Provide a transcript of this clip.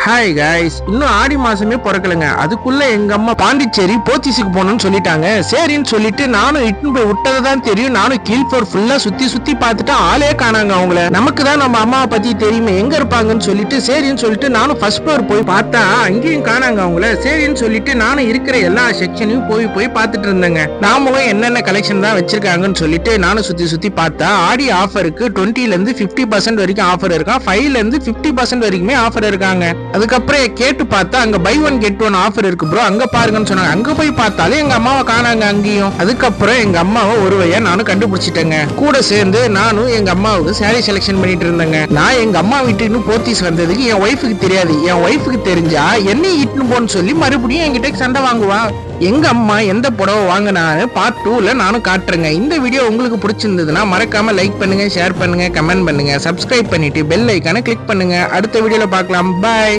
Hi guys, இன்னும் ஆடி மாசமே பிறக்கலங்க. அதுக்குள்ள எங்க அம்மா பாண்டிச்சேரி போத்தீஸுக்கு போகணும்னு சொல்லிட்டாங்க. சரின்னு சொல்லிட்டு நானும் இட்டுன்னு போய் விட்டதை தான் தெரியும். நானும் கீழ்போர் ஃபுல்லா சுத்தி பார்த்துட்டு ஆளே காணாங்க அவங்கள. நமக்கு தான் நம்ம அம்மாவை பத்தி தெரியுமே எங்க இருப்பாங்கன்னு சொல்லிட்டு சரின்னு சொல்லிட்டு நானும் ஃபர்ஸ்ட் ஃப்ளோர் போய் பார்த்தா அங்கேயும் காணாங்க அவங்கள. சரின்னு சொல்லிட்டு நானும் இருக்கிற எல்லா செக்ஷனையும் போய் பார்த்துட்டு இருந்தேங்க. நாமளும் என்னென்ன கலெக்ஷன் தான் வச்சிருக்காங்கன்னு சொல்லிட்டு நானும் சுத்தி பார்த்தா ஆடி ஆஃபருக்கு 20% இருந்து 50% வரைக்கும் ஆஃபர் இருக்கா. 5% இருந்து 50% வரைக்குமே ஆஃபர் இருக்காங்க. அதுக்கப்புறம் கேட்டு பார்த்தா அங்க buy one get one offer இருக்கு ப்ரோ, அங்க பாருங்கன்னு சொன்னாங்க. அங்க போய் பார்த்தாலே எங்க அம்மாவை காணாங்க அங்கேயும். அதுக்கப்புறம் எங்க அம்மாவை ஒரு வழியா நானும் கண்டுபிடிச்சிட்டேங்க. கூட சேர்ந்து நானும் எங்க அம்மாவுக்கு சாரி செலக்ஷன் பண்ணிட்டு இருந்தேங்க. நான் எங்க அம்மா வீட்டுக்கு போத்தீஸ் வந்ததுக்கு என் ஒய்ஃபுக்கு தெரியாது. என் ஒய்ஃபுக்கு தெரிஞ்சா என்னையும் இட்டுன்னு போன்னு சொல்லி மறுபடியும் என்கிட்ட சண்டை வாங்குவா. எங்க அம்மா எந்த புடவை வாங்கினான்னு பார்ட் 2ல நானும் காட்டுறேங்க. இந்த வீடியோ உங்களுக்கு பிடிச்சிருந்ததுன்னா மறக்காம லைக் பண்ணுங்க, ஷேர் பண்ணுங்க, கமெண்ட் பண்ணுங்க, சப்ஸ்கிரைப் பண்ணிட்டு பெல் ஐக்கானை கிளிக் பண்ணுங்க. அடுத்த வீடியோல பார்க்கலாம். பாய்.